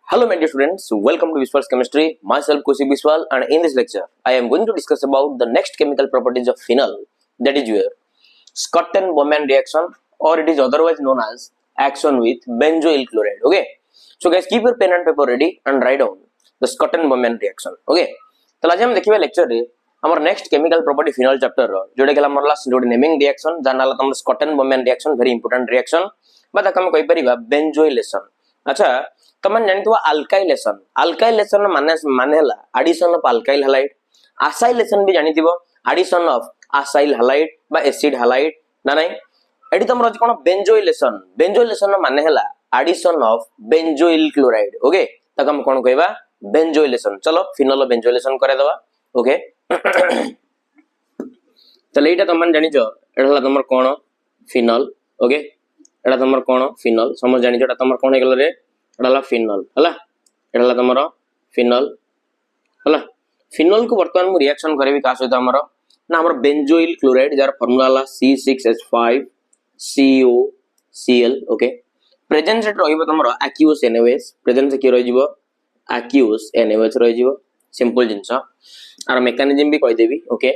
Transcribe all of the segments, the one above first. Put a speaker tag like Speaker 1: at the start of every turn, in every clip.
Speaker 1: Hello my dear students, welcome to Viswal's Chemistry. Myself Kaushik Viswal, and in this lecture I am going to discuss about the next chemical properties of phenol, that is where Schotten-Bowman reaction, or it is otherwise known as action with benzoyl chloride. Okay, so guys keep your pen and paper ready and write down the Schotten-Bowman reaction. Okay, तो आज हम देखिए lecture रे हमर next chemical property phenol chapter रो जोडे गेला हमर लास्ट जोडे नेमिंग रिएक्शन जानला तम Schotten-Bowman reaction very important reaction बता हम कहि परिबा बेंजोइलेशन. अच्छा तमन जानथुवा अल्काइलेशन. अल्काइलेशन माने हला addition of alkyl halide. Acylation भी जानिथिबो एडिशन ऑफ असाइल हैलाइड बा एसिड हैलाइड ना नाही. एडी तमरो कोन बेंजोइलेशन. बेंजोइलेशन माने हला addition of benzoyl chloride. Okay तक हम कोन कहबा बेंजोइलेशन. चलो फिनल बेंजोइलेशन करे दवा. ओके चलो एटा तमन जानिजो एटा हला तमर कोन फिनल. ओके एटा तमर कोन फिनल समझ जानिजो एटा तमर कोन हेगला रे एटा फिनल हला एटा तमर फिनल हला. फिनल को वर्तमान मु रिएक्शन करबी का सहित हमर ना हमर बेंजोइल क्लोराइड जार फार्मूला हला C6H5COCl. ओके प्रेजेंस रेट रहिबो तमर aqueous NaOH. प्रेजेंस के रहिबो aqueous NaOH रहिबो. सिंपल जिंस आर मेकानिज्म भी कहि देबी. ओके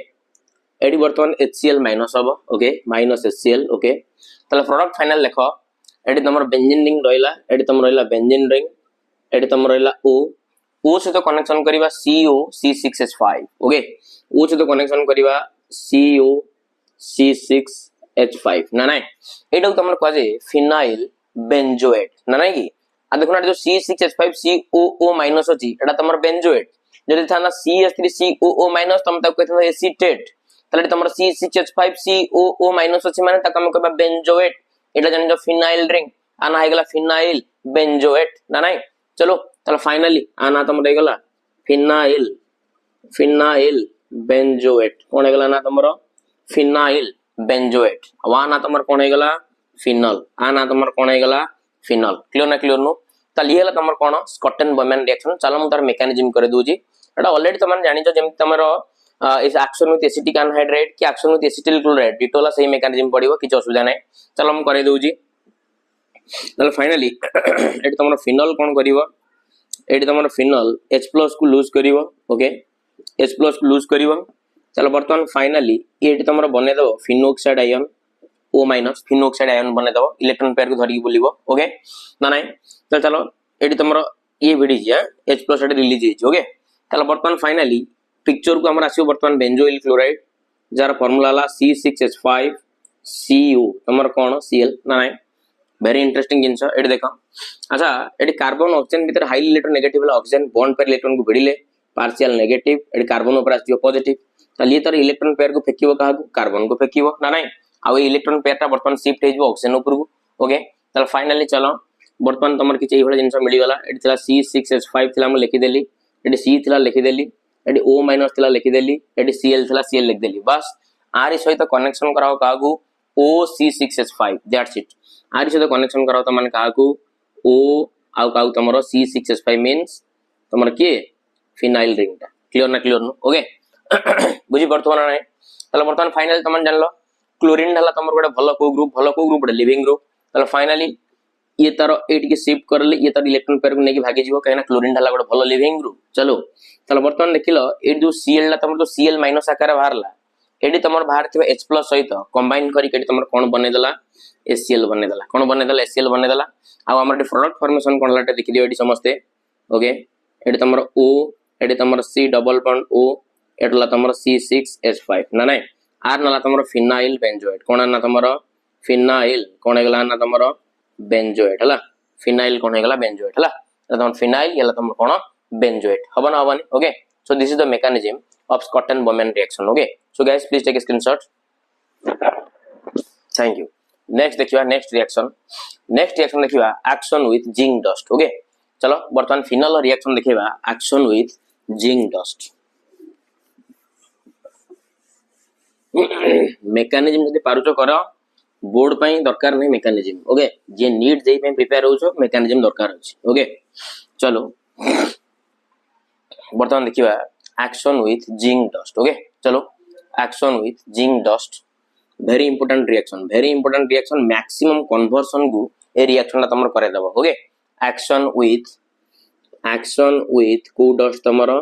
Speaker 1: एडी वर्तमान HCl माइनस हबो. Okay minus HCl. ओके तले प्रोडक्ट फाइनल लेखो एडी तमर बेंजीन रिंग रहिला. एडी तमर रहिला बेंजीन रिंग. एडी तमर रहिला O से तो कनेक्शन करिवा CO C6H5. ओके O से तो कनेक्शन करिवा CO C6H5 ना नाही एटा तमर कहजे फिनाइल बेंजोएट ना नाही की आ देखो ना जो C6H5 COO माइनस अछि एटा तमर बेंजोएट. जदि थाना CH3COO माइनस तम तक कहते एसीटेट तले तमर C6H5 COO माइनस अछि माने तक हम कहबा बेंजोएट. एटा जन जो फिनाइल रिंग आना हेगला फिनाइल बेंजोएट ना नाही. चलो तले फाइनली आना तमर हेगला फिनाइल बेंजोएट. कोन हेगला ना तमर फिनाइल बेंजोएट. आना तमर कोन हेगला फिनल. आना तमर कोन हेगला फिनल. क्लियर ना क्लियर नो तले हेला तमर कोन Schotten-Bowman रिएक्शन. चलो हम तार मेकानिज्म करे दोजी. एटा ऑलरेडी तमन जानि जो जेम तमर इस एक्शन विथ एसिटिक एनहाइड्रेट कि एक्शन विथ एसिटिल क्लोराइड डिटोला सही मेकानिज्म पडिबो किछ असुविधा नै. चलो हम करे दोजी. तले फाइनली एटा तमर फिनल कोन करिवो एटी तमर फिनल H+ को लूज करिवो. ओके H+ को लूज करिवो. चलो वर्तमान फाइनली एटी तमर बने दबो phenoxide ion O- phenoxide ion बने दबो इलेक्ट्रॉन पेयर को धरि बोलिबो. ओके ना नाही तो चलो एटी तमर ये भिडी जे H+ एटी रिलीज हे. ओके चलो वर्तमान फाइनली पिक्चर को हमर आसीओ वर्तमान बेंजोइल क्लोराइड जार फार्मूला हला C6H5CO तमर कोन Cl ना नाही. वेरी इंटरेस्टिंग जिंस एटी देखो. अच्छा एटी कार्बन ऑक्सीजन भीतर हाईली इलेक्ट्रोनेगेटिव वाला ऑक्सीजन बॉन्ड पर इलेक्ट्रॉन को भिड़िले पार्शियल नेगेटिव एटी कार्बन ऊपर आसीओ पॉजिटिव. तली तर इलेक्ट्रॉन पेयर को फेकिबो काहा कार्बन को फेकिबो ना नाही. आ ए इलेक्ट्रॉन पेयर ता वर्तमान शिफ्ट हेजबो ऑक्सीजन ऊपर को. ओके तले फाइनली चलो वर्तमान तमर किछ एही भला जिंस मिली गला. एटी थला C6H5 थला हम लिखि देली. एटी C थला लिखि देली. एटी O- थला लिखि देली. एटी Cl थला Cl लिख देली. बस आर सहित कनेक्शन कराओ काहू OC6H5 दैट्स इट. आर सहित कनेक्शन कराओ त माने काहू O आउ काहू तमरो C6H5 मींस तमर के फिनाइल रिंग ता. क्लियर ना क्लियर नो. ओके बुझी पड़थो ना नाही. तले वर्तमान फाइनल तमन जानलो क्लोरीन हला तमर गोटे भलो को ग्रुप लिविंग ग्रुप. तले फाइनली ये तार एट के शिफ्ट करले ये तार इलेक्ट्रॉन पेयर को नेकी भागी जीवो कहना क्लोरीन हला गोटे भलो लिविंग ग्रुप. चलो तले वर्तमान देखिलो ए जो Cl ला तमर तो Cl माइनस आकार बाहरला एडी तमर बाहर थिबा H+ सहित कंबाइन करी केडी तमर कोन बने देला HCl बने देला. कोन बने देला HCl बने देला. आ हमर प्रोडक्ट फॉर्मेशन कोन लाटे देखि दियो एडी समझते. ओके एडी तमर O एडी तमर C डबल बॉन्ड O एडला तमर C6H5 ना नाही. आर नला तमर फिनाइल बेंजोएट. कोन ना तमर फिनाइल कोन हेगला ना तमर बेंजोएट हला. फिनाइल कोन हेगला बेंजोएट हला. तमर फिनाइल येला तमर कोन बेंजोएट हबो ना हबनी. Okay so this is the mechanism of Schotten-Bowman reaction. Okay so guys please take a screenshot. Thank you. Next देखिबा नेक्स्ट रिएक्शन देखिबा action with zinc dust. Okay चलो वर्तमान फिनल रिएक्शन देखिबा action with zinc dust. Mechanism जदि पारुचो करो board पई दरकार नहीं मेकानिज्म. ओके जे नीट जेई पई प्रिपेयर होछो मेकानिज्म दरकार अछि. ओके चलो वर्तमान देखिबा action with zinc dust. Okay चलो action with zinc dust very important reaction maximum conversion को ए रिएक्शन ला तमर करे दबो. Okay action with action with को डस्ट तमरो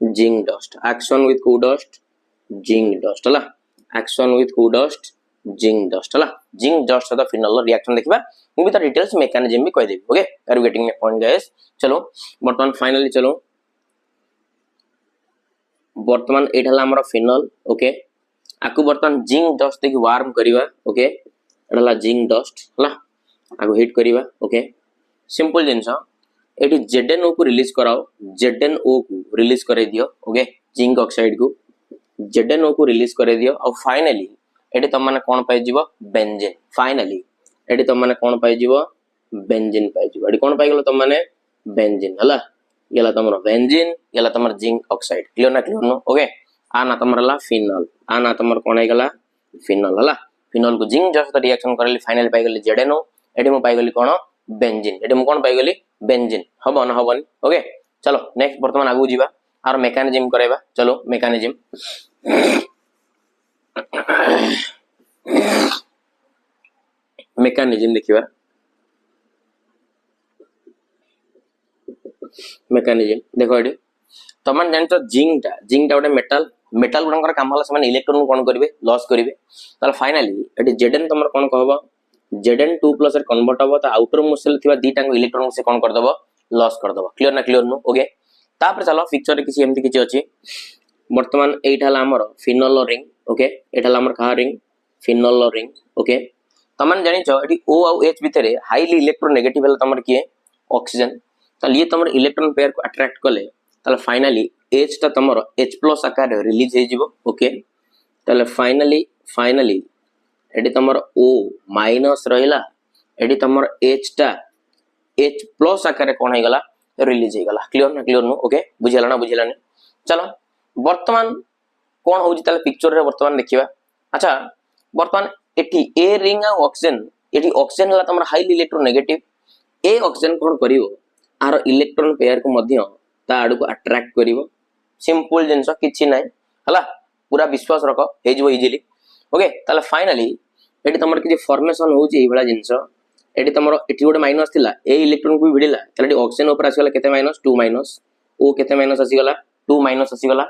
Speaker 1: जिंक डस्ट action with को डस्ट जिंक डस्ट हला action with को डस्ट जिंक डस्ट हला जिंक डस्ट सहित फिनल रिएक्शन देखिबा मु भी त डिटेल्स मेकानिज्म भी कह देबी okay are getting my point guys चलो वर्तमान फाइनली चलो वर्तमान एटा हला हमर फिनल ओके आकु वर्तमान जिंक डस्ट देखि वार्म करिवा ओके एटा हला जिंक डस्ट हला आगु हिट करिवा ओके सिंपल जिंस एटी ZnO को रिलीज कराओ ZnO को रिलीज करे दियो ओके जिंक ऑक्साइड को ZnO को रिलीज करे दियो और फाइनली एटी तम माने कोन पाइ जीवो बेंजीन फाइनली एटी तम माने कोन पाइ जीवो बेंजीन पाइ जीवो एटी कोन पाइ गेलो तम माने बेंजीन हला येला तमरो बेंजीन येला तमर zinc oxide clear no okay आ ना तमरला फिनल आ ना तमर कोन आइ गेला फिनल हला फिनल को जिंक जस्ट रिएक्शन करली फाइनली पाइ गेली ZnO एटी मु पाइ गेली कोन बेंजीन एटी मु कोन पाइ गेली बेंजीन हबो न हबोनी ओके चलो नेक्स्ट वर्तमान आगु जीवा आर मेकानिज्म करेबा चलो मेकानिज्म मेकानिज्म देखिबा मेकानिज्म देखो एडी तमन जानतो जिंक टा ओटे मेटल गुडंकर काम होला समान इलेक्ट्रॉन कोन करिवे लॉस करिवे ताल फाइनली एडी Zn तमर कोन कहबो Zn2+ रे कन्वर्ट हबो त आउटर मोस्ट थिबा दीटा इलेक्ट्रॉन से कोन कर दबो लॉस कर दबो क्लियर नो ओके तापर चलो पिक्चर रे किसी एमती किछि अछि वर्तमान एटा हला हमर फिनल रिंग ओके एटा हला हमर कहा रिंग फिनल रिंग ओके तमन जानि छ एटी O और H भितरे हाईली इलेक्ट्रोनेगेटिव हला तमर किए ऑक्सीजन ताल ये तमर इलेक्ट्रॉन पेयर को अट्रैक्ट कले ताल फाइनली H ता तमर H+ आकार रिलीज हे जिवो ओके ताल फाइनली एटी तमर O- रहिला एटी तमर H ता H+ आकार कोन हे गला रिलीज हे गला क्लियर नो ओके बुझिला ना चलो वर्तमान कोन होउजी ताले पिक्चर रे वर्तमान देखिबा अच्छा वर्तमान एटी ए रिंग आ ऑक्सीजन एटी ऑक्सीजन हला तमर हाईली इलेक्ट्रोनेगेटिव ए ऑक्सीजन कोन करिवो आरो इलेक्ट्रॉन पेयर को मध्य ता आडू को अट्रैक्ट करिवो सिंपल जिंस किछि नै हला पूरा विश्वास रखो हे जइबो इजीली ओके ताले फाइनली एटी तमर कि फॉर्मेशन होउची ए बळा जिंस एटी तमर एटी गोटे माइनस थिला ए इलेक्ट्रॉन को भिडिला ताले ऑक्सीजन ऊपर आसी गला केते -2 ओ केते माइनस आसी गला 2 आसी गला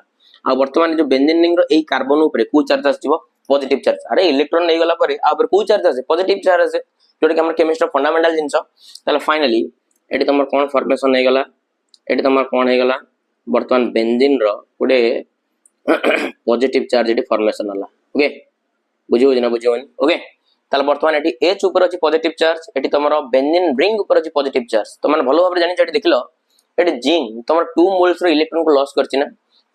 Speaker 1: आ वर्तमान जो बेंजीन रिंग रो ए कार्बन ऊपर को चार्ज आसीबो पॉजिटिव चार्ज अरे इलेक्ट्रॉन नै गला परे आ ऊपर को चार्ज आसे पॉजिटिव चार्ज आसे जोटे कि हमर केमिस्ट्री फंडामेंटल जिंस ताले फाइनली एटी तमर कोन फॉर्मेशन नै गला एटी तमर कोन हे गला वर्तमान बेंजीन रो गोटे पॉजिटिव चार्ज एटी फॉर्मेशन हला ओके बुझियो ओके ताले वर्तमान एटी H ऊपर अछि पॉजिटिव चार्ज एटी तमरो बेंजीन रिंग ऊपर अछि पॉजिटिव चार्ज तो माने भलो भाबरे जानि एटी देखिलो एटी जिंक तमर 2 मोल्स रो इलेक्ट्रॉन को लॉस करछि ना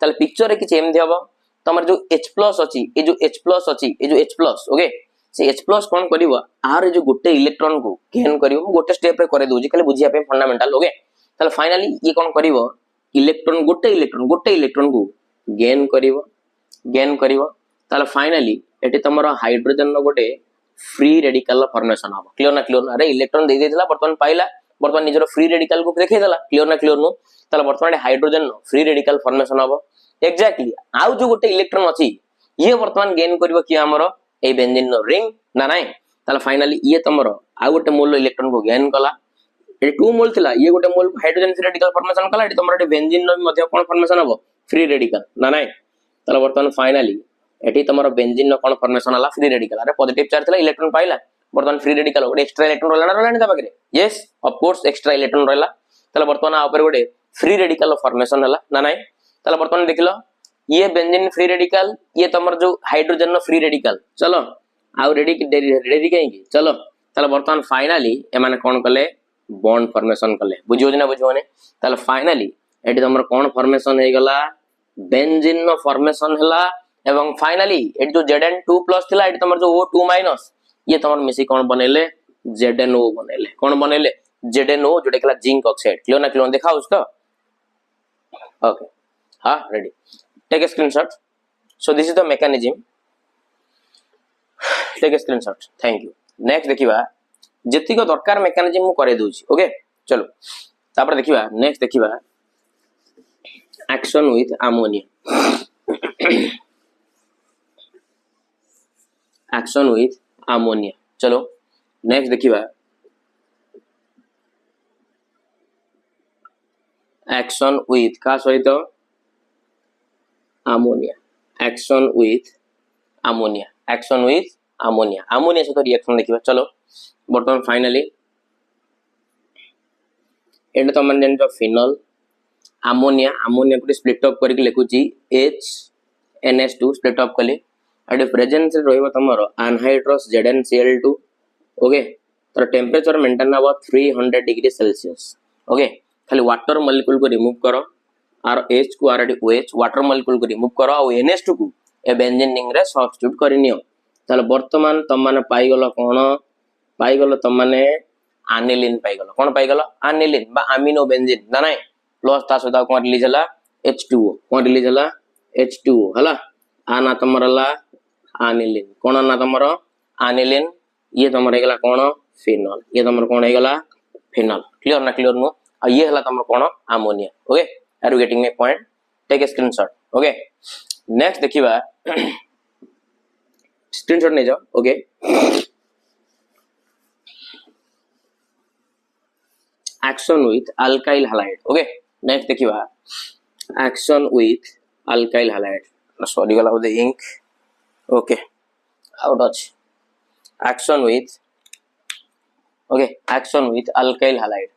Speaker 1: ताले पिक्चर रे किछि एमथि हबो तमर जो H+ अछि ए जो H+ अछि ए जो H+ ओके से H+ कोन करिवो आर जो गोटे इलेक्ट्रॉन को गेन करिवो गोटे स्टेप रे करे दोजी खाली बुझिया पे फंडामेंटल ओके ताले फाइनली ये कोन करिवो इलेक्ट्रॉन गोटे इलेक्ट्रॉन को गेन करिवो ताले फाइनली एटी तमरो हाइड्रोजन रो गोटे फ्री रेडिकल फॉर्मेशन हबो क्लियर ना अरे इलेक्ट्रॉन दे देथिला वर्तमान पाइला वर्तमान निजरो फ्री रेडिकल को देखै देला क्लियर नो ताले वर्तमान हाइड्रोजन नो फ्री रेडिकल फॉर्मेशन हबो एग्जैक्टली आउ जो गोटे इलेक्ट्रॉन अछि ये वर्तमान गेन करिवो कि हमरो ए बेंजीन नो रिंग ना नाही ताले फाइनली ये तमरो आउ गोटे मोल इलेक्ट्रॉन को गेन कला ए 2 मोल थिला ये गोटे mole hydrogen free radical formation कला एटी तमरो बेंजीन नो मध्ये कोन फॉर्मेशन हबो फ्री रेडिकल ना नाही ताले वर्तमान फाइनली एटी तमरो बेंजीन नो कोन फॉर्मेशन हला फ्री रेडिकल अरे पॉजिटिव चार्ज थिला इलेक्ट्रॉन पाइला वर्तमान फ्री रेडिकल गोटे एक्स्ट्रा इलेक्ट्रॉन रहला ता पाकरे yes of course extra electron रहला ताले वर्तमान आ ऊपर गोटे फ्री रेडिकल फॉर्मेशन हला ना नाही ताले वर्तमान देखिलो ये बेंजीन फ्री रेडिकल ये तमर जो हाइड्रोजन नो फ्री रेडिकल चलो आ रेडी कहीं की चलो ताले वर्तमान फाइनली ए माने कोन कले बॉन्ड फॉर्मेशन कले बुझियोने ताले फाइनली एटी तमर कोन फॉर्मेशन हे गला बेंजीन नो फॉर्मेशन हला एवं फाइनली एटी जो Zn2+ थिला एटी तमर जो O2- ये तमर मिसी कोन बनेले ZnO बनेले कोन बनेले ZnO जोटे कला जिंक ऑक्साइड क्लियर देखाउस तो ओके हां ready take a screenshot so this is the mechanism take a screenshot thank you next देखिबा जेतिक दरकार मेकानिज्म मु करे दोछि ओके चलो तापर देखिबा नेक्स्ट देखिबा action with ammonia action with ammonia चलो नेक्स्ट देखिबा action with का सहित ammonia, action with ammonia, action with ammonia, ammonia सहित reaction देखिबा। चलो बर्तमान फाइनली एंड तो मन जन फिनल ammonia, ammonia को स्प्लिट अप करके लिखुची HNS2 स्प्लिट अप कले एट प्रेजेंस रहइबो तमरो anhydrous ZnCl2 ओके। तर टेम्परेचर मेंटेन हबो 300 डिग्री सेल्सियस ओके। खाली वाटर मॉलिक्यूल को रिमूव करो आर H को आर OH वाटर मॉलिक्यूल को रिमूव करो और NH2 को ए बेंजीन रिंग रे सब्स्टिट्यूट करनियो। ताले वर्तमान तम माने पाई गलो कोन पाई गलो तम माने एनिलीन पाई गलो कोन पाई गलो एनिलीन बा अमीनो बेंजीन ना नाही प्लस ता सदा कोन रिलीज हला H2O कोन रिलीज हला H2O हला आ ना तमरला एनिलीन कोन ना तमरो एनिलीन ये तमर हेगला कोन फिनल ये तमर कोन हेगला फिनल क्लियर ना क्लियर नो आ ये हला तमर कोन ammonia okay. Are you getting my point take a screenshot okay. Next देखिबा स्क्रीनशॉट नै जाओ okay. action with alkyl halide okay। next देखिबा action with alkyl halide sorry गला the ink okay out of action with okay action with alkyl halide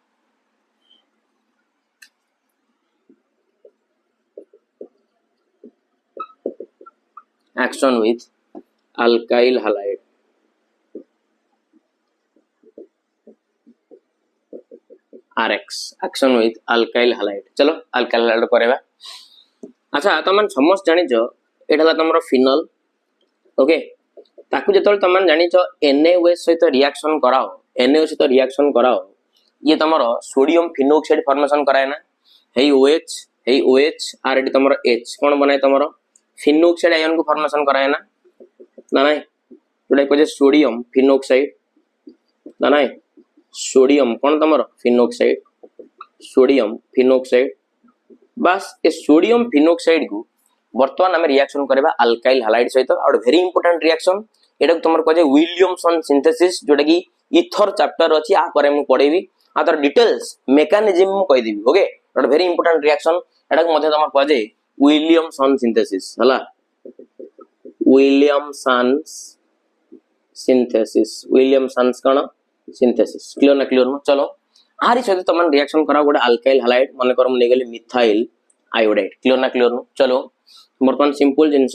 Speaker 1: action with alkyl halide RX action with alkyl halide चलो alkyl halide करेबा। अच्छा तमन समस्त जानि जो एठाला तमरो final okay ताकू जेतल तमन जानि जो NaOH सहित रिएक्शन कराओ NaOH सहित रिएक्शन कराओ ये तमरो सोडियम फिनोक्साइड फॉर्मेशन कराय ना हेई OH आर एडी तमरो H कोन बनाय तमरो फिनोक्साइड आयन को फॉर्मेशन कराय ना ना नाही जोडा को जे सोडियम फिनोक्साइड ना नाही सोडियम कौन तमर फिनोक्साइड सोडियम फिनोक्साइड बस ए सोडियम फिनोक्साइड को वर्तमान आम रिएक्शन करबा अल्काइल हैलाइड सहित और वेरी इंपोर्टेंट रिएक्शन एटा तुमर कहे विलियमसन सिंथेसिस जोटा कि इथर चैप्टर अछि आ परे मु पढेबी आ तर डिटेल्स मेकानिज्म मु कहि देबी ओके। एटा वेरी इंपोर्टेंट रिएक्शन एटा मध्ये तुमर कहे विलियमसन सिंथेसिस हला विलियमसन्स सिंथेसिस विलियमसन्स कण सिंथेसिस क्लियर ना क्लियर नो। चलो आरी सहित तमन रिएक्शन करा गोटे अल्काइल हैलाइड माने कर हम नेगले मिथाइल आयोडाइड क्लियर ना क्लियर नो। चलो बर्तमान सिंपल जिंस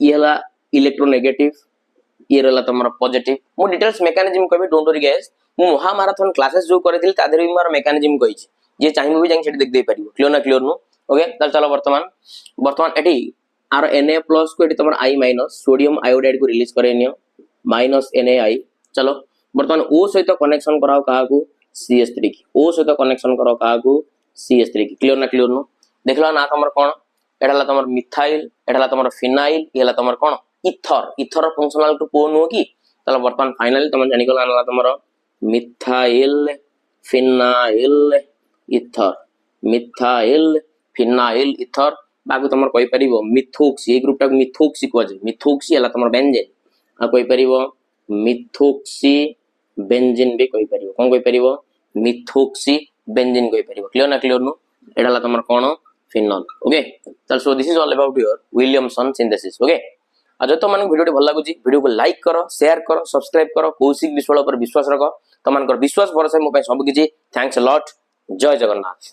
Speaker 1: ये हला इलेक्ट्रोनेगेटिव ये रहला तमरा पॉजिटिव मु डिटेल्स मेकानिज्म कहबे डोंट वरी गाइस मु महामाराथन क्लासेस जो करथिल तादेर भी मार मेकानिज्म कहिछि जे चाहिबो भी जाई सेठी देख दे परिबो क्लियर ना क्लियर नो ओके। तल चलो वर्तमान एटी आर Na+ को एटी तमर I- सोडियम आयोडाइड को रिलीज करेनियो -NaI चलो बर्तमान O सहित कनेक्शन कराओ काहाकू CH3 की O सहित कनेक्शन कराओ काहाकू CH3 की क्लियर ना क्लियर नो। देखला ना तमर कोन एठाला तमर मिथाइल एठाला तमर फिनाइल एला तमर कोन इथर फंक्शनल टू को नो की चलो बर्तमान फाइनली तमन जानि गला ना तमर methyl phenyl phenyl ether Baku तमर कहि परिबो मिथोक्सी ए ग्रुप टा मिथोक्सी कोजे मिथोक्सी एला तमर बेंजीन आ कहि परिबो मिथोक्सी बेंजीन भी कहि परिबो कोन कहि परिबो मिथोक्सी बेंजीन कहि परिबो क्लियर ना क्लियर नो एडाला तमर कोन फिनल ओके। चल so this is all about your Williamson synthesis okay. आ जो तो मन वीडियो भल लागुची वीडियो को लाइक करो शेयर करो सब्सक्राइब करो कौशिक विश्वास पर विश्वास रखो तमनकर विश्वास भरोसा मो पे सब किछि थैंक्स अ लॉट जय जगन्नाथ।